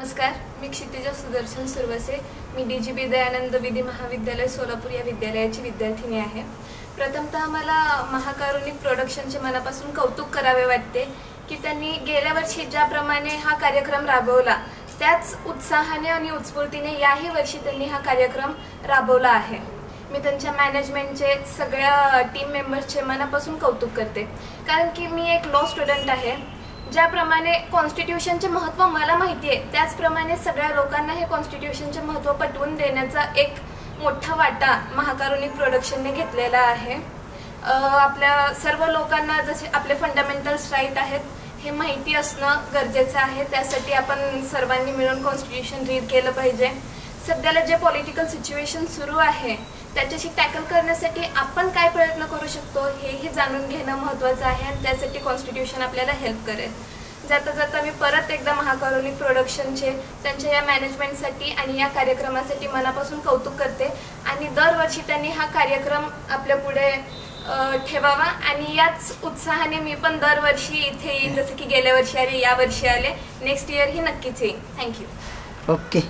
नमस्कार, मी क्षितिजा सुदर्शन सुरवसे। मी DGB दयानंद विधी महाविद्यालय सोलापूर या विद्यालयाची विद्यार्थिनी आहे। प्रथमतः मला महाकारुणिक प्रोडक्शनचे मनापासून कौतुक करावे वाटते की त्यांनी गेल्या वर्षी ज्याप्रमाणे हा कार्यक्रम राबवला त्याच उत्साहाने आणि उत्स्फूर्तीने याही वर्षी त्यांनी हा कार्यक्रम राबवला आहे। मी त्यांच्या मॅनेजमेंटचे सगळ्या टीम मेंबर्सचे मनापासून कौतुक करते, कारण की मी एक लॉ स्टुडंट आहे। ज्याप्रमाणे कॉन्स्टिट्यूशनचे महत्त्व मला माहिती आहे त्याचप्रमाणे सगळ्या लोकांना हे कॉन्स्टिट्यूशनचे महत्त्व पटवून देण्याचा एक मोठा वाटा महाकारुणिक प्रोडक्शनने घेतलेला आहे। आपल्या सर्व लोकांना जसे आपले फंडामेंटल्स राईट आहेत हे माहिती असणं गरजेचं आहे। त्यासाठी आपण सर्वांनी मिळून कॉन्स्टिट्यूशन रीड केलं पाहिजे। सध्याला जे पॉलिटिकल सिच्युएशन सुरू आहे त्याच्याशी टॅकल करण्यासाठी आपण काय प्रयत्न करू शकतो हेही जाणून घेणं महत्त्वाचं आहे आणि त्यासाठी कॉन्स्टिट्यूशन आपल्याला हेल्प करेल। जाता जाता मी परत एकदा महाकारुणिक प्रोडक्शनचे त्यांच्या या मॅनेजमेंटसाठी आणि या कार्यक्रमासाठी मनापासून कौतुक करते आणि दरवर्षी त्यांनी हा कार्यक्रम आपल्या पुढे ठेवावा आणि याच उत्साहाने मी पण दरवर्षी इथे येईन, जसे की गेल्या वर्षी आले, या वर्षी आले, नेक्स्ट इयर ही नक्कीच येईन। थँक्यू। ओके।